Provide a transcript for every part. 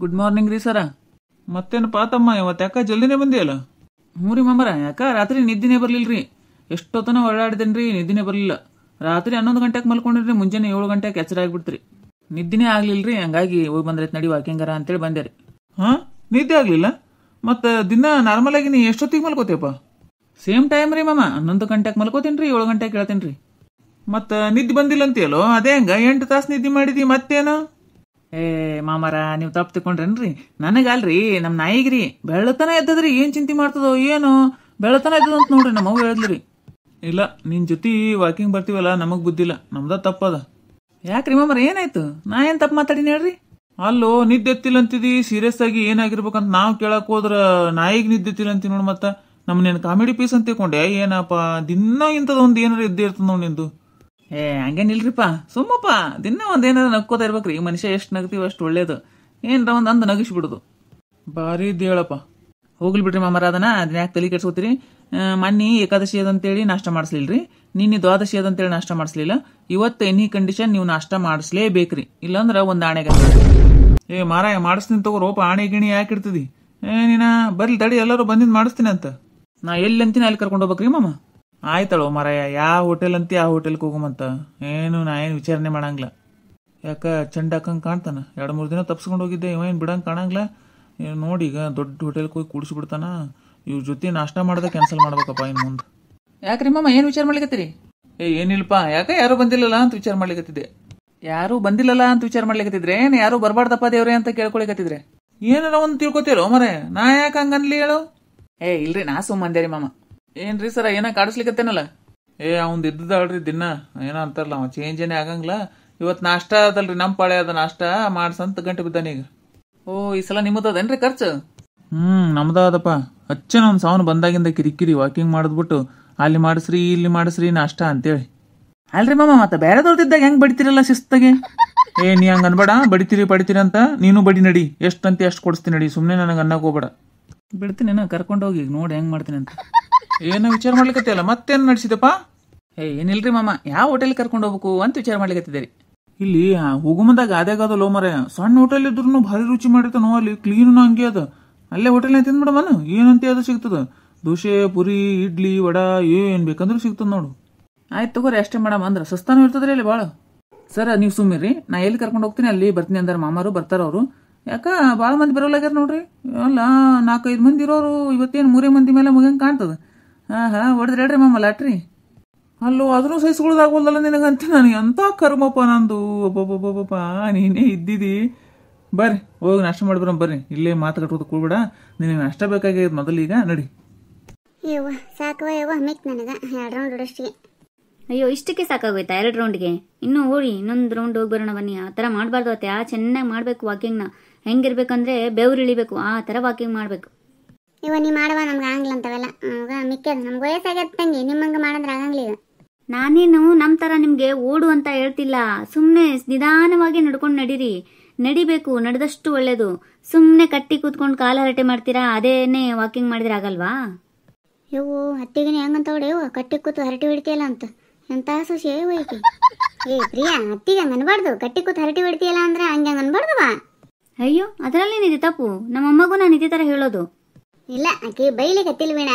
Good morning ರೀ ಸರ. ಮತ್ತೇನು ಪಾತಮ್ಮ, ಇವತ್ತು ಯಾಕ ಜಲ್ದಿನೇ ಬಂದಿಯಲ್ಲ? ಹ್ಞೂ ರೀ ಮಾಮರ, ಯಾಕ ರಾತ್ರಿ ನಿದ್ದಿನೇ ಬರ್ಲಿಲ್ರಿ. ಎಷ್ಟೊತ್ತನ ಓಡಾಡಿದೇನ್ರಿ, ನಿದ್ದಿನೇ ಬರಲಿಲ್ಲ. ರಾತ್ರಿ 11 ಗಂಟೆಗೆ ಮಲ್ಕೊಂಡಿರಿ, ಮುಂಜಾನೆ 7 ಗಂಟೆಗೆ ಎಚ್ಚರ ಆಗ್ಬಿಡ್ತ್ರಿ. ನಿದ್ದಿನೇ ಆಗ್ಲಿಲ್ರಿ. ಹಂಗಾಗಿ ಹೋಗಿ ಬಂದ್ರೈತೆ ನಡಿ ವಾಕಿಂಗರ ಅಂತೇಳಿ ಬಂದೆ ರೀ. ಹಾ, ನಿದ್ದೆ ಆಗ್ಲಿಲ್ಲ? ಮತ್ತೆ ದಿನ ನಾರ್ಮಲ್ ಆಗಿ ನೀ ಎಷ್ಟೊತ್ತಿಗೆ ಮಲ್ಕೋತೀಯಪ್ಪ? ಸೇಮ್ ಟೈಮ್ ರೀ ಮಾಮ, 11 ಗಂಟೆಗೆ ಮಲ್ಕೋತೀನಿ ರೀ, 7 ಗಂಟೆಗೆ ಕೇಳ್ತೀನಿ ರೀ. ಮತ್ತೆ ನಿದ್ದೆ ಬಂದಿಲ್ಲ ಅಂತೀಯಲ್ಲೋ, ಅದೇ ಹೆಂಗ 8 ತಾಸು ನಿದ್ದೆ ಮಾಡಿದಿ ಮತ್ತೇನು? ಏ ಮಾಮರ, ನೀವು ತಪ್ಪು ತಿಳ್ಕೊಂಡ್ರೇನ್ರಿ? ನನಗಲ್ರಿ, ನಮ್ಮ ನಾಯಿಗ್ರಿ ಬೆಳ್ಳತನ ಎದ್ದದ್ರಿ. ಏನ್ ಚಿಂತೆ ಮಾಡ್ತದೋ ಏನೋ, ಬೆಳ್ಳತನ ಎದ್ದದಂತ ನೋಡ್ರಿ ನಮ್ಮ ಅವ್ವ ಹೇಳಿದ್ರಿ. ಇಲ್ಲ, ನಿನ್ ಜೊತೆ ವಾಕಿಂಗ್ ಬರ್ತೀವಲ್ಲ, ನಮಗ್ ಬುದ್ಧಿಲ್ಲ, ನಮ್ದ ತಪ್ಪದ. ಯಾಕ್ರಿ ಮಾಮರ, ಏನಾಯ್ತು? ನಾ ಏನ್ ತಪ್ಪು ಮಾತಾಡಿನಿ ಹೇಳ್ರಿ? ಅಲ್ಲೋ, ನಿದ್ದೆ ಎತ್ತಿಲ್ಲ ಅಂತಿದಿ, ಸೀರಿಯಸ್ ಆಗಿ ಏನಾಗಿರ್ಬೇಕಂತ ನಾವ್ ಕೇಳಕ್ ಹೋದ್ರ ನಾಯಿಗ್ ನಿದ್ದೆ ಎತ್ತಿಲ್ಲ ಅಂತಿ ನೋಡ್. ಮತ್ತ ನಮ್ನೇನ್ ಕಾಮಿಡಿ ಪೀಸ್ ಅಂತ ತಿಳ್ಕೊಂಡೆ ಏನಪ್ಪ? ದಿನ ಇಂಥದೊಂದು ಏನಾರ ಇದ್ದೇ ಇರ್ತದ ನೋಡ್ ನಿಂದು. ಏ ಹಂಗೇನಿಲ್ರಿಪ್ಪ, ಸುಮ್ಮಪ್ಪ. ದಿನ ಒಂದೇನಾರ ನಕ್ಕೋತಾ ಇರ್ಬೇಕ್ರಿ. ಮನುಷ್ಯ ಎಷ್ಟು ನಗ್ತೀವಿ ಅಷ್ಟು ಒಳ್ಳೇದು. ಏನ್ರ ಒಂದ್ ನಗಿಸ್ಬಿಡುದು. ಬಾರಿ ಇದ್ದು ಹೇಳಪ್ಪ. ಹೋಗ್ಲಿ ಬಿಡ್ರಿ ಮಾಮರ, ಅದನ್ನ ಯಾಕೆ ತಲೆ ಕೆಡ್ಸ್ಕೊತೀರಿ? ಮೊನ್ನೆ ಏಕಾದಶಿ ಅದಂತೇಳಿ ನಾಷ್ಟ ಮಾಡಿಸ್ಲಿಲ್ರಿ, ನಿನ್ನೆ ದ್ವಾದಶಿ ಅದಂತೇಳಿ ನಾಷ್ಟ ಮಾಡಿಸ್ಲಿಲ್ಲ. ಇವತ್ತು ಎನಿ ಕಂಡೀಷನ್ ನೀವು ನಾಷ್ಟ ಮಾಡಿಸ್ಲೇಬೇಕ್ರಿ, ಇಲ್ಲಾಂದ್ರ ಒಂದ್ ಆಣೆಗೆ. ಏ ಮಾರಾಯ, ಮಾಡಿಸ್ತೀನಿ ತಗೋರೋಪ. ಆಣೆ ಗಿಣಿ ಯಾಕೆ ಇಡ್ತಿದಿ? ನೀನ ಬರ್ಲಿ ತಡಿ, ಎಲ್ಲರೂ ಬಂದಿದ್ ಮಾಡಿಸ್ತೀನಿ ಅಂತ. ನಾ ಎಲ್ಲಿ ಅಂತೀನಿ ಅಲ್ಲಿ ಕರ್ಕೊಂಡು ಹೋಗ್ಬೇಕ್ರಿ ಮಾಮ? ಆಯ್ತಳೋ ಮಾರಾಯ, ಯಾವ ಹೋಟೆಲ್ ಅಂತಿ ಆ ಹೋಟೆಲ್ಗೆ ಹೋಗಮಂತ. ನಾ ಏನು ವಿಚಾರಣೆ ಮಾಡಂಗಿಲ್ಲ. ಯಾಕ ಚಂಡ ಹಾಕಂಗ್ ಕಾಣ್ತಾನ? 2-3 ದಿನ ತಪ್ಸ್ಕೊಂಡು ಹೋಗಿದ್ದೆ, ಇವ ಏನ್ ಬಿಡಂಗ್ ಕಾಣಂಗಿಲ್ಲ. ನೋಡಿ, ಈಗ ದೊಡ್ಡ ಹೋಟೆಲ್ಗೆ ಹೋಗಿ ಕೂಡಿಸ್ಬಿಡ್ತಾನ. ಇವ್ರ ಜೊತೆ ನಾಷ್ಟ ಮಾಡ್ದೆ ಕ್ಯಾನ್ಸಲ್ ಮಾಡ್ಬೇಕಪ್ಪ ಇನ್ ಮುಂದೆ. ಯಾಕ್ರಿ ಮಾಮ, ಏನ್ ವಿಚಾರ ಮಾಡ್ಲಿಕತ್ತೀರಿ? ಏನಿಲ್ಪ, ಯಾಕ ಯಾರು ಬಂದಿಲ್ಲಲ್ಲ ಅಂತ ವಿಚಾರ ಮಾಡ್ಲಿಕತ್ತಿದ್ದೆ. ಯಾರು ಬಂದಿಲ್ಲಲ್ಲ ಅಂತ ವಿಚಾರ ಮಾಡ್ಲಿಕತ್ತಿದ್ರೆ, ಯಾರು ಬರ್ಬಾರ್ದಪ್ಪ ದೇವ್ರೆ ಅಂತ ಕೇಳ್ಕೊಳಿಕತ್ತಿದ್ರೆ? ಏನಾರ ಒಂದ್ ತಿಳ್ಕೊತಿರೋ ಮರೆ, ನಾ ಯಾಕ ಹಂಗನ್ಲಿ ಹೇಳು? ಇಲ್ರಿ, ನಾ ಸುಮ್ಮಂದೇರಿ ಮಾಮ. ಏನ್ರಿ ಸರ, ಏನ ಕಾಡಿಸ್ಲಿಕತ್ತೇನಲ್ಲ? ಅವಂದ್ ಇದ್ದದಲ್ರಿ ದಿನ ಏನ ಅಂತಾರಲ್ಲ, ಅವ ಚೇಂಜ್ ಏನೇ ಆಗಂಗಿಲ್ಲ. ಇವತ್ ನಾಷ್ಟ ಅದಲ್ರಿ, ನಮ್ ಪಾಳೆ ಅದ ನಾಷ್ಟ ಮಾಡ್ಸಂತ ಗಂಟೆ ಬಿದ್ದಾನೀಗ. ಓ, ಈ ಸಲ ನಿಮ್ಮದೇನ್ರಿ ಖರ್ಚು? ನಮ್ದ ಅದಪ್ಪ. ಹಚ್ಚನ ಒಂದ್ ಸಾವನ್ ಬಂದಾಗಿಂದ ಕಿರಿಕಿರಿ ವಾಕಿಂಗ್ ಮಾಡಿದ್ಬಿಟ್ಟು ಅಲ್ಲಿ ಮಾಡಿಸ್ರಿ ಇಲ್ಲಿ ಮಾಡಿಸ್ರಿ ನಾಷ್ಟ ಅಂತೇಳಿ. ಅಲ್ರಿ ಮಾಮ, ಮತ್ತೆ ಬೇರೆದವ್ರದಿದ್ದಾಗ ಹೆಂಗ್ ಬಡಿತಿರಲ್ಲ ಶಿಸ್ತಾಗೆ? ನೀ ಹಂಗ ಅನ್ಬೇಡ, ಬಡಿತೀರಿ ಅಂತ. ನೀನು ಬಡಿ ನಡಿ, ಎಷ್ಟಂತ ಎಷ್ಟು ಕೊಡಿಸ್ತೀನಿ ನಡಿ, ಸುಮ್ನೆ ನನಗೆ ಅನ್ನಕ್ ಹೋಗ್ಬೇಡ. ಬಿಡ್ತೀನಿ, ಕರ್ಕೊಂಡೋಗಿ ನೋಡಿ ಹೆಂಗ್ ಮಾಡ್ತೀನಿ ಅಂತ. ಏನೋ ವಿಚಾರ ಮಾಡ್ಲಿಕತ್ತಿಯಲ್ಲ, ಮತ್ತೇನ್ ನಡ್ಸಿದಪ್ಪ? ಏನಿಲ್ರಿ ಮಾಮ, ಯಾವ ಹೋಟೆಲ್ ಕರ್ಕೊಂಡು ಹೋಗ್ಬೇಕು ಅಂತ ವಿಚಾರ ಮಾಡ್ಲಿಕತ್ತಿದ್ದೀರಿ. ಇಲ್ಲಿ ಹೋಗುಮಂದಾಗ ಅದೇಗಾದ ಲೋ ಮರ, ಸಣ್ಣ ಹೋಟೆಲ್ ಇದ್ರು ಭಾರಿ ರುಚಿ ಮಾಡಿರ್ತಾನೋ, ಅಲ್ಲಿ ಕ್ಲೀನು ಹಂಗೆ ಅದ. ಅಲ್ಲೇ ಹೋಟೆಲ್ ತಿಂದ್ಬಿಡಮನ, ಏನಂತ ಅದು ಸಿಗ್ತದ. ದೋಸೆ, ಪುರಿ, ಇಡ್ಲಿ, ವಡಾ ಏನ್ ಬೇಕಂದ್ರೂ ಸಿಗ್ತದ ನೋಡು. ಆಯ್ತು ತಗೋರಿ, ಅಷ್ಟೇ ಮಾಡಮ್. ಅಂದ್ರ ಸಸ್ತಾನು ಇರ್ತದ್ರಿ ಅಲ್ಲಿ ಭಾಳ. ಸರ್ ನೀವು ಸುಮ್ಮಿರಿ, ನಾ ಎಲ್ಲಿ ಕರ್ಕೊಂಡು ಹೋಗ್ತೀನಿ ಅಲ್ಲಿ ಬರ್ತೀನಿ ಅಂದಾರ ಮಾಮಾರು. ಬರ್ತಾರ ಅವರು. ಯಾಕ ಭಾಳ ಮಂದಿ ಬರೋಲಾಗ್ಯಾರ ನೋಡ್ರಿ. ಅಲ್ಲ, 4-5 ಮಂದಿ ಇರೋರು ಇವತ್ತೇನು 3 ಮಂದಿ ಮೇಲೆ ಮುಗಿಯಂಗೆ ಕಾಣ್ತದ. ಹೊಡೆದ್ರಿ ಹೇಳ್ರಿ ಮಾಮ ಲಾಟ್ರಿ. ಅಲ್ಲೋ, ಅದನ್ನು ಸಹಿಸ್ಕೊಳ್ಳೋದಾಗೋಲ್ದಲ್ಲ ನಿನಗಂತ. ನನಗೆ ಅಂತ ಕರ್ಮಪ್ಪ ನಂದು. ಒಬ್ಬೊಬ್ಬೊಬ್ಬಪ್ಪ, ನೀನೇ ಇದ್ದಿದಿ. ಬರ್ರಿ ಹೋಗಿ ನಾಷ್ಟ ಮಾಡಿಬ್ರ, ಬರ್ರಿ. ಇಲ್ಲೇ ಮಾತುಕಟ್ಟೋದು ಕೂಡ್ಬೇಡ, ನಿನಗೆ ನಾಷ್ಟ ಬೇಕಾಗ್ಯದ ಮೊದಲೀಗ. ನಡಿ. ಯವ್ವ ಸಾಕವ ಯವ್ವ, ಮಿಕ್ ನನಗೆ 2 ರೌಂಡ್ ಹೊಡಷ್ಟಿಗೆ. ಅಯ್ಯೋ, ಇಷ್ಟಕ್ಕೆ ಸಾಕಾಗೋಯ್ತಾ 2 ರೌಂಡ್ಗೆ? ಇನ್ನೂ ಓಡಿ ಇನ್ನೊಂದು ರೌಂಡ್ ಹೋಗಿ ಬರೋಣ ಬನ್ನಿ. ಆ ಥರ ಮಾಡಬಾರ್ದು ಅತ್ತೆ. ಚೆನ್ನಾಗಿ ಮಾಡಬೇಕು ವಾಕಿಂಗ್ನ. ಹೆಂಗಿರ್ಬೇಕಂದ್ರೆ ಬೆವ್ರು ಇಳಿಬೇಕು, ಆ ಥರ ವಾಕಿಂಗ್ ಮಾಡಬೇಕು. ಇವ ನೀ ಮಾಡವ, ನಮ್ಗೆ ಆಗಂಗಿಲ್ಲ ಅಂತವೆಲ್ಲ. ಮಿಕ್ಕದ ನಮ್ಗೆ ವಯಸ್ಸಾಗ್ಯದ ತಂಗಿ, ನಿಮ್ಮಂಗೆ ಮಾಡಿದ್ರೆ ಆಗಂಗಿಲ್ಲ ಈಗ. ನಾನೇನು ನಮ್ಮ ಥರ ನಿಮಗೆ ಓಡು ಅಂತ ಹೇಳ್ತಿಲ್ಲ. ಸುಮ್ಮನೆ ನಿಧಾನವಾಗಿ ನಡ್ಕೊಂಡು ನಡೀರಿ. ನಡಿಬೇಕು, ನಡೆದಷ್ಟು ಒಳ್ಳೇದು. ಸುಮ್ಮನೆ ಕಟ್ಟಿ ಕೂತ್ಕೊಂಡು ಕಾಲ ಹರಟೆ ಮಾಡ್ತೀರಾ, ಅದೇನೇ ವಾಕಿಂಗ್ ಮಾಡಿದ್ರೆ ಆಗಲ್ವಾ? ಯವ್ವು ಅತ್ತಿಗೆ ಹೆಂಗಂತ ಹೊಡೆಯವ, ಕಟ್ಟಿ ಕೂತು ಹರಟಿ ಹೊಡಿತೀಯಲ್ಲ ಅಂತ. ಎಂತ ಸೊಸೆ ಹೋಯ್ತಿ. ಪ್ರಿಯಾ, ಅತ್ತಿಗೆ ಹಂಗೆ ಅನ್ಬಾರ್ದು. ಕಟ್ಟಿ ಕೂತು ಹರಟಿ ಹೊಡಿತೀಯಲ್ಲ ಅಂದ್ರೆ ಹಂಗೆ ಅನ್ಬಾರ್ದವ. ಅಯ್ಯೋ, ಅದರಲ್ಲೇನಿದೆ ತಪ್ಪು? ನಮ್ಮ ಅಮ್ಮಗೂ ನಾನು ಇದೇ ಥರ ಹೇಳೋದು. ಇಲ್ಲ, ಆಕಿ ಬೈಲಿಕತ್ತಿಲ್ ವೀಣ.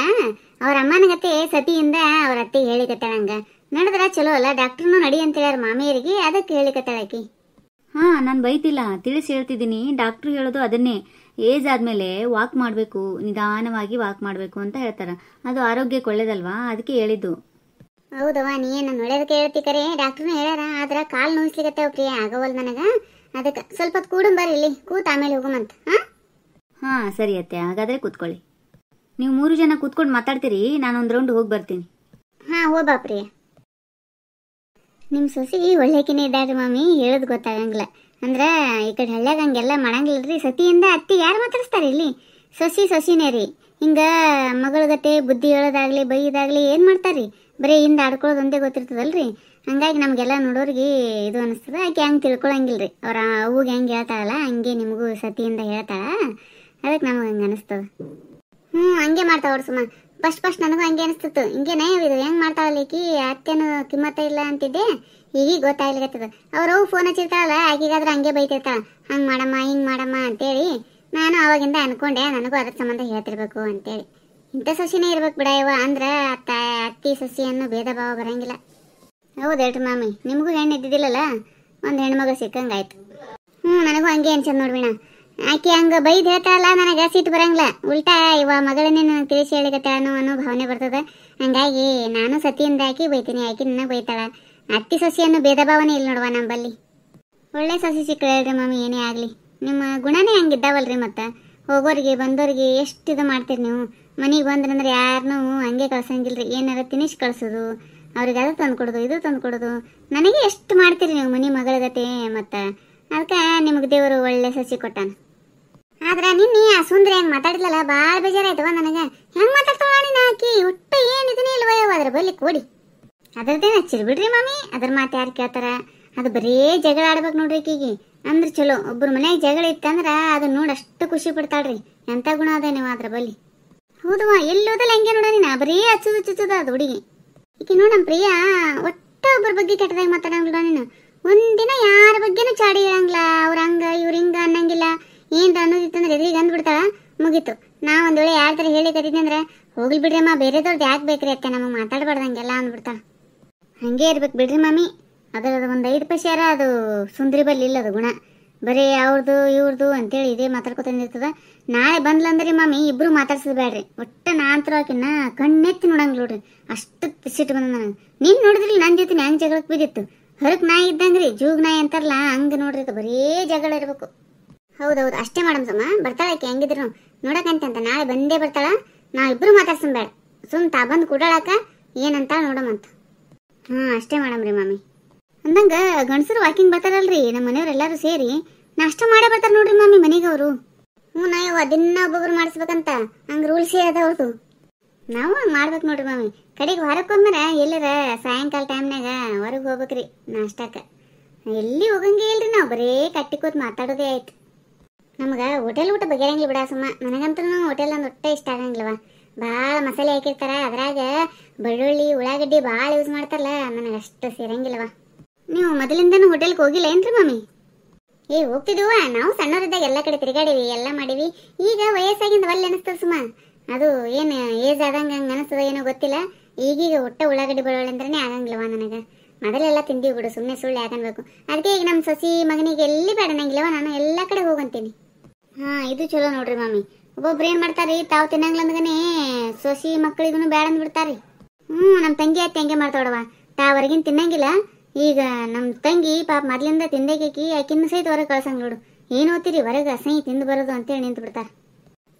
ಅವ್ರ ಅಮ್ಮನ ಕತೆ ಸತಿಯಿಂದ ಅವ್ರ ಅತ್ತಿಗೆ ಹೇಳಿಕತ್ತಾಳ. ಹಂಗ ನಡೆದ್ರ ಚಲೋ ಅಲ್ಲ, ಡಾಕ್ಟರ್ನು ನಡಿ ಅಂತ ಹೇಳ್ಯಾರ ಮಾಮಿಯರಿಗೆ, ಅದಕ್ಕೆ ಹೇಳಿಕತ್ತಾಳ ಆಕಿ. ನಾನು ಬೈತಿಲ್ಲ, ತಿಳಿಸಿ ಹೇಳ್ತಿದ್ದೀನಿ. ಡಾಕ್ಟ್ರು ಹೇಳೋದು ಅದನ್ನೇ. ಏಜ್ ಆದಮೇಲೆ ವಾಕ್ ಮಾಡಬೇಕು, ನಿಧಾನವಾಗಿ ವಾಕ್ ಮಾಡಬೇಕು ಅಂತ ಹೇಳ್ತಾರೆ. ಅದು ಆರೋಗ್ಯಕ್ಕೆ ಒಳ್ಳೇದಲ್ವಾ, ಅದಕ್ಕೆ ಹೇಳಿದ್ದು. ಹೌದವ, ನೀ ನಾನು ಒಳ್ಳೇದಕ್ಕೆ ಹೇಳ್ತಿ ಕರೆ. ಡಾಕ್ಟರ್ನು ಹೇಳ್ಯಾರ, ಆದ್ರೆ ಕಾಲು ನೋಯಿಸ್ಲಿಕತ್ತಾವ ಪ್ರಿಯ, ಆಗವಲ್ ನನಗೆ. ಅದಕ್ಕೆ ಸ್ವಲ್ಪ ಹೊತ್ತು ಕೂಡು ಬರ್ರಿ, ಇಲ್ಲಿ ಕೂತು ಆಮೇಲೆ ಹೋಗುಮಂತ. ಹಾಂ ಸರಿ ಅತ್ತೆ, ಹಾಗಾದರೆ ಕೂತ್ಕೊಳ್ಳಿ. ನೀವು 3 ಜನ ಕೂತ್ಕೊಂಡು ಮಾತಾಡ್ತೀರಿ, ನಾನೊಂದು ರೌಂಡ್ ಹೋಗಿ ಬರ್ತೀನಿ. ಹಾಂ ಹೋಗ್ಬಾ ಪ್ರಿಯ. ನಿಮ್ಮ ಸೊಸಿ ಒಳ್ಳೆಕಿನೇ ಇದ್ದಾಳ್ರಿ ಮಾಮಿ, ಹೇಳೋದು ಗೊತ್ತಾಗಂಗಿಲ್ಲ. ಅಂದ್ರೆ ಈ ಕಡೆ ಹಳ್ಳ್ಯಾಗ ಹಂಗೆಲ್ಲ ಮಾಡಂಗಿಲ್ಲರಿ. ಸತಿಯಿಂದ ಅತ್ತಿ ಯಾರು ಮಾತಾಡಿಸ್ತಾರೆ ಇಲ್ಲಿ? ಸೊಸಿನೇ ರೀ. ಹಿಂಗೆ ಮಗಳಗತೆ ಬುದ್ಧಿ ಹೇಳೋದಾಗ್ಲಿ ಬೈಯೋದಾಗ್ಲಿ ಏನು ಮಾಡ್ತಾರ್ರಿ? ಬರೀ ಹಿಂದೆ ಆಡ್ಕೊಳ್ಳೋದು ಒಂದೇ ಗೊತ್ತಿರ್ತದಲ್ರಿ. ಹಂಗಾಗಿ ನಮಗೆಲ್ಲ ನೋಡೋರಿಗೆ ಇದು ಅನಿಸ್ತದ. ಆಕೆ ಹಂಗೆ ತಿಳ್ಕೊಳಂಗಿಲ್ರಿ. ಅವ್ರ ಅವ್ಗೆ ಹೆಂಗೆ ಹೇಳ್ತಾಳಲ್ಲ ಹಂಗೆ ನಿಮಗೂ ಸತಿಯಿಂದ ಹೇಳ್ತಾಳ, ಅದಕ್ಕೆ ನಮಗೆ ಹಂಗೆ ಅನಿಸ್ತದ. ಹಂಗೆ ಮಾಡ್ತಾವ್ರಿ ಸುಮ್ಮ. ಫಸ್ಟ್ ನನಗೂ ಹಂಗೆ ಅನಿಸ್ತಿತ್ತು. ಹಿಂಗೆ ನಯವಿದು ಹೆಂಗೆ ಮಾಡ್ತಾವಲ್ಲ ಈಕಿ, ಅತ್ತೇನು ಕಿಮ್ಮತ್ತ ಇಲ್ಲ ಅಂತಿದ್ದೆ. ಈಗ ಗೊತ್ತಾಗ್ಲಿಕತ್ತದ. ಅವ್ರು ಫೋನ್ ಹಚ್ಚಿರ್ತಾಳಲ್ಲ, ಆಕಿಗಾದ್ರೆ ಹಂಗೆ ಬೈತಿರ್ತಾಳ, ಹಂಗೆ ಮಾಡಮ್ಮ ಹಿಂಗೆ ಮಾಡಮ್ಮ ಅಂತೇಳಿ. ನಾನು ಅವಾಗಿಂದ ಅನ್ಕೊಂಡೆ ನನಗೂ ಅದ್ರ ಸಂಬಂಧ ಹೇಳ್ತಿರ್ಬೇಕು ಅಂತೇಳಿ. ಇಂಥ ಸೊಸಿನೇ ಇರ್ಬೇಕು ಬಿಡ ಇವ, ಅಂದ್ರೆ ಅತ್ತಿ ಸೊಸಿಯನ್ನು ಭೇದ ಭಾವ ಬರಂಗಿಲ್ಲ. ಹೌದು ಹೇಳ್ರಿ ಮಾಮಿ, ನಿಮಗೂ ಹೆಣ್ಣು ಇದ್ದಿದ್ದಿಲ್ಲಲ್ಲ, ಒಂದು ಹೆಣ್ಮಗಳು ಸಿಕ್ಕಂಗಾಯ್ತು. ನನಗೂ ಹಂಗೆ ಅನ್ಸದ್ ನೋಡ್ಬಿಣ. ಆಕೆ ಹಂಗೆ ಬೈದು ಹೇಳ್ತಾಳಲ್ಲ, ನನಗೆ ಸಿಟ್ಟು ಬರಂಗಿಲ್ಲ. ಉಲ್ಟಾ ಇವ ಮಗಳನ್ನೇ ನನಗೆ ತಿಳಿಸಿ ಹೇಳಿಕತ್ತಾಳ ಅನ್ನೋ ಭಾವನೆ ಬರ್ತದ. ಹಂಗಾಗಿ ನಾನು ಸತಿಯಿಂದ ಆಕಿ ಬೈತೀನಿ, ಆಕಿ ನನ್ನ ಬೈತಾಳ. ಅತ್ತಿ ಸೊಸಿಯನ್ನು ಭೇದ ಭಾವನೆ ಇಲ್ಲ ನೋಡುವ ನಂಬಲ್ಲಿ. ಒಳ್ಳೆ ಸೊಸಿ ಸಿಕ್ಕಳ ಹೇಳ್ರಿ ಮಾಮಿ, ಏನೇ ಆಗಲಿ. ನಿಮ್ಮ ಗುಣನೇ ಹಂಗಿದ್ದಾವಲ್ರಿ. ಮತ್ತು ಹೋಗೋರಿಗೆ ಬಂದೋರಿಗೆ ಎಷ್ಟು ಇದು ಮಾಡ್ತೀರಿ ನೀವು. ಮನೆಗೆ ಬಂದ್ರಂದ್ರೆ ಯಾರನ್ನೂ ಹಂಗೆ ಕಳ್ಸಂಗಿಲ್ರಿ. ಏನಾರ ತಿನಿಸಿ ಕಳ್ಸೋದು, ಅವ್ರಿಗೆ ಅದು ತಂದು ಕೊಡೋದು, ಇದು ತಂದು ಕೊಡೋದು. ನನಗೆ ಎಷ್ಟು ಮಾಡ್ತೀರಿ ನೀವು ಮನೆ ಮಗಳ ಗತೆ. ಮತ್ತು ಅದಕ್ಕೆ ನಿಮಗೆ ದೇವರು ಒಳ್ಳೆ ಸಸಿ ಕೊಟ್ಟಾನ. ಆದ್ರೆ ನಿನ್ನೆ ಆ ಸುಂದರಿ ಹೆಂಗೆ ಮಾತಾಡಿದ್ಲಲ್ಲ, ಭಾಳ ಬೇಜಾರಾಯ್ತವ ನನಗೆ. ಹೆಂಗೆ ಮಾತಾಡ್ತಾಳ ನೀನು? ಆಕಿ ಒಟ್ಟು ಏನಿದನೇ ಇಲ್ವೋ ಅದ್ರ ಬಲ್ಲಿ ಕೊಡಿ. ಅದ್ರದ್ದೇನು ಹಚ್ಚಿರಿ ಬಿಡ್ರಿ ಮಾಮಿ, ಅದ್ರ ಮಾತು ಯಾರು ಕೇಳ್ತಾರ? ಅದು ಬರೀ ಜಗಳ ಆಡ್ಬೇಕು ನೋಡ್ರಿ ಆಕಿಗೆ. ಅಂದ್ರೆ ಚಲೋ, ಒಬ್ಬರ ಮನ್ಯಾಗ ಜಗಳ ಇತ್ತಂದ್ರೆ ಅದನ್ನ ನೋಡಿ ಅಷ್ಟು ಖುಷಿ ಪಡ್ತಾಳ್ರಿ. ಎಂಥ ಗುಣ ಅದ ನೀವು ಅದ್ರ ಬಲ್ಲಿ. ಹೌದವ, ಎಲ್ಲೋದಲ್ಲ ಹಂಗೆ ನೋಡ ನೀನು, ಬರೀ ಹಚ್ಚುದು ಚುಚ್ಚುದ ಅದು ಹುಡುಗಿ. ಈಕಿ ನೋಡ್ ನಮ್ಮ ಪ್ರಿಯಾ ಒಟ್ಟ ಒಬ್ಬರ ಬಗ್ಗೆ ಕೆಟ್ಟದಾಗ ಮಾತಾಡಂಗಿಲ್ಲ ನೀನು. ಒಂದಿನ ಯಾರ ಬಗ್ಗೆನೂ ಚಾಡಿ ಹೇಳಂಗಿಲ್ಲ. ಅವ್ರ ಹಂಗ ಇವ್ರ ಹಿಂಗ ಅನ್ನಂಗಿಲ್ಲ. ಏನ್ ಅನ್ನೋದಿತ್ತಂದ್ರೆ ಎದುರಿಗೆ ಅಂದ್ಬಿಡ್ತಾಳ, ಮುಗೀತು. ನಾ ಒಂದ್ ವೇಳೆ ಯಾರ ಥರ ಹೇಳಿ ಕರೀತೀನಿ ಅಂದ್ರೆ, ಹೋಗ್ಲಿ ಬಿಡ್ರಮ್ಮ, ಬೇರೆದವ್ರದ್ದು ಯಾಕೆ ಬೇಕ್ರಿ ಅತ್ತೆ, ನಮಗೆ ಮಾತಾಡ್ಬಾರ್ದಂಗೆಲ್ಲ ಅಂದ್ಬಿಡ್ತಾಳ. ಹಂಗೆ ಇರ್ಬೇಕು ಬಿಡ್ರಿ ಮಾಮಿ. ಅದರ ಒಂದು 5 ಪೈಸೆಯಾರ ಅದು ಸುಂದರಿ ಬಲ್ಲಿ ಇಲ್ಲ ಅದು ಗುಣ. ಬರೀ ಅವ್ರದ್ದು ಇವ್ರದ್ದು ಅಂತೇಳಿ ಇದೇ ಮಾತಾಡ್ಕೊತಂದಿರ್ತದ. ನಾಳೆ ಬಂದ್ಲಂದ್ರಿ ಮಾಮಿ, ಇಬ್ರು ಮಾತಾಡ್ಸೋದು ಬೇಡ್ರಿ. ಒಟ್ಟ ನಾಂತರ ಆಕಿನ್ನ ಕಣ್ಣೆತ್ತಿ ನೋಡಂಗಿಲ್ಲ ನೋಡ್ರಿ, ಅಷ್ಟು ಸಿಟ್ಟು ಬಂದ ನನಗೆ. ನೀನ್ ನೋಡಿದ್ರಿ ನನ್ನ ಜೊತೆ ಹೆಂಗ್ ಜಗಳಕ್ಕೆ ಬಿದ್ದಿತ್ತು. ಹೊರಕ್ ನಾಯಿ ಇದ್ದಂಗ್ರಿ, ಜೂಗ್ ನಾಯಿ ಅಂತಾರಲ್ಲ ಹಂಗ ನೋಡ್ರಿ. ಅದು ಬರೀ ಜಗಳ ಇರ್ಬೇಕು. ಹೌದೌದು, ಅಷ್ಟೇ ಮಾಡಮ್ಸಮ್ಮ. ಬರ್ತಾಳ ಆಕಿ ಹೆಂಗಿದ್ರು ನೋಡಕಂತ. ನಾಳೆ ಬಂದೇ ಬರ್ತಾಳ. ನಾವಿಬ್ರು ಮಾತಾಡ್ಸಮ್ ಬೇಡ, ಸುಮ್ ತಾ ಬಂದು ಕೂಡಾಳಕ ಏನಂತ ನೋಡಮಂತ. ಅಷ್ಟೇ ಮಾಡಮ್ರಿ ಮಾಮಿ. ಅಂದಂಗ ಗಂಡಸರು ವಾಕಿಂಗ್ ಬರ್ತಾರಲ್ರಿ, ನಮ್ಮ ಮನೆಯವ್ರೆಲ್ಲರೂ ಸೇರಿ ನಾಷ್ಟ ಮಾಡೇ ಬರ್ತಾರ ನೋಡ್ರಿ ಮಾಮಿ ಮನೆಗೆ ಅವರು. ನಾವ್ ದಿನ ಒಬ್ಬೊಬ್ರು ಮಾಡಿಸ್ಬೇಕಂತ ಹಂಗ ರೂಲ್ಸೇ ಅದ ಅವ್ರದ್ದು. ನಾವು ಹಂಗೆ ಮಾಡ್ಬೇಕು ನೋಡ್ರಿ ಮಾಮಿ. ಕಡೆಗೆ ಹೊರಕ್ಕೊಂಬರ ಎಲ್ಲರ ಸಾಯಂಕಾಲ ಟೈಮ್ನಾಗ ಹೊರಗೆ ಹೋಗ್ಬೇಕ್ರಿ ನಾಷ್ಟಕ್ಕ. ಎಲ್ಲಿ ಹೋಗಂಗೆ ಇಲ್ರಿ, ನಾವು ಬರೇ ಕಟ್ಟಿ ಕೂತ್ ಮಾತಾಡೋದೇ ಆಯ್ತು. ನಮ್ಗೆ ಹೋಟೆಲ್ ಊಟ ಬಗೆರಂಗಿಲ್ಲ ಬಿಡ ಸುಮ್ಮ. ನನಗಂತೂ ಹೋಟೆಲ್ ಒಂದು ಒಟ್ಟೆ ಇಷ್ಟ ಆಗಂಗಿಲ್ಲವ. ಭಾಳ ಮಸಾಲೆ ಹಾಕಿರ್ತಾರ, ಅದ್ರಾಗ ಬೆಳ್ಳುಳ್ಳಿ ಉಳ್ಳಾಗಡ್ಡಿ ಭಾಳ ಯೂಸ್ ಮಾಡ್ತಾರಲ್ಲ, ನನಗೆ ಅಷ್ಟು ಸೇರಂಗಿಲ್ಲವ. ನೀವು ಮೊದಲಿಂದನೂ ಹೋಟೆಲ್ಗೆ ಹೋಗಿಲ್ಲ ಏನ್ರಿ ಮಾಮಿ? ಹೋಗ್ತಿದ್ವ. ನಾವು ಸಣ್ಣವರಿದ್ದಾಗ ಎಲ್ಲ ಕಡೆ ತಿರುಗಾಡಿವಿ, ಎಲ್ಲ ಮಾಡಿವಿ. ಈಗ ವಯಸ್ಸಾಗಿಂದ ಒಳ್ಳೆ ಅನಿಸ್ತದ ಸುಮ್ಮ. ಅದು ಏನು ಏಜ್ ಆದಂಗೆ ಹಂಗೆ ಅನಿಸ್ತದ ಏನೋ ಗೊತ್ತಿಲ್ಲ. ಈಗೀಗ ಒಟ್ಟ ಉಳ್ಳಾಗಡ್ಡಿ ಬೆಳ್ಳುಳ್ಳಿ ಅಂದ್ರೇ ಆಗಂಗಿಲ್ಲವ ನನಗೆ. ಮೊದಲೆಲ್ಲ ತಿಂದೀವಿ ಬಿಡು, ಸುಮ್ಮನೆ ಸುಳ್ಳು ಆಗನ್ಬೇಕು. ಅದಕ್ಕೆ ಈಗ ನಮ್ಮ ಸೊಸಿ ಮಗನಿಗೆ ಎಲ್ಲಿ ಬೇಡ ನಂಗಿಲ್ಲವ, ನಾನು ಎಲ್ಲ ಕಡೆ ಹೋಗಂತೀನಿ. ಇದು ಚಲೋ ನೋಡ್ರಿ ಮಾಮಿ. ಒಬ್ಬೊಬ್ರು ಏನು ಮಾಡ್ತಾರಿ, ತಾವು ತಿನ್ನಂಗ್ಲಂದ್ಗನೇ ಸೊಸಿ ಮಕ್ಕಳಿಗೂ ಬೇಡ ಅಂದ್ಬಿಡ್ತಾರಿ. ನಮ್ಮ ತಂಗಿ ಅತ್ತೆ ಹಂಗೆ ಮಾಡ್ತಾವಡವ, ತಾವರೆಗಿನ ತಿನ್ನಂಗಿಲ್ಲ. ಈಗ ನಮ್ಮ ತಂಗಿ ಪಾಪ ಮೊದ್ಲಿಂದ ತಿಂದೇಕಿ, ಆಕಿನ್ನ ಸಹಿತ ಹೊರಗೆ ಕಳ್ಸಂಗ್ ನೋಡು. ಏನು ಓದ್ತೀರಿ ಹೊರಗೆ ಅಸಹ್ಯ ತಿಂದು ಬರೋದು ಅಂತೇಳಿ ನಿಂತು ಬಿಡ್ತಾರೆ.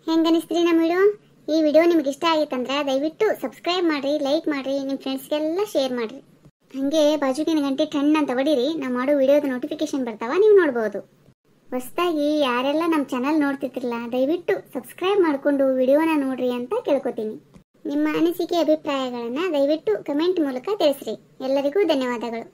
ಹೆಂಗೆ ಅನಿಸ್ತೀರಿ ನಮ್ಮ ವಿಡಿಯೋ? ಈ ವಿಡಿಯೋ ನಿಮ್ಗೆ ಇಷ್ಟ ಆಗಿತ್ತಂದ್ರೆ ದಯವಿಟ್ಟು ಸಬ್ಸ್ಕ್ರೈಬ್ ಮಾಡಿರಿ, ಲೈಕ್ ಮಾಡಿರಿ, ನಿಮ್ಮ ಫ್ರೆಂಡ್ಸ್ಗೆಲ್ಲ ಶೇರ್ ಮಾಡಿರಿ. ಹಾಗೆ ಬಾಜುಕಿನ ಗಂಟೆ ಟನ್ ಅಂತ ಹೊಡೀರಿ, ನಾವು ಮಾಡೋ ವಿಡಿಯೋದ ನೋಟಿಫಿಕೇಶನ್ ಬರ್ತಾವ, ನೀವು ನೋಡ್ಬೋದು. ಹೊಸದಾಗಿ ಯಾರೆಲ್ಲ ನಮ್ಮ ಚಾನಲ್ ನೋಡ್ತಿರ್ತಿರಲ್ಲ, ದಯವಿಟ್ಟು ಸಬ್ಸ್ಕ್ರೈಬ್ ಮಾಡಿಕೊಂಡು ವಿಡಿಯೋನ ನೋಡ್ರಿ ಅಂತ ಕೇಳ್ಕೊತೀನಿ. ನಿಮ್ಮ ಅನಿಸಿಕೆ ಅಭಿಪ್ರಾಯಗಳನ್ನು ದಯವಿಟ್ಟು ಕಮೆಂಟ್ ಮೂಲಕ ತಿಳಿಸ್ರಿ. ಎಲ್ಲರಿಗೂ ಧನ್ಯವಾದಗಳು.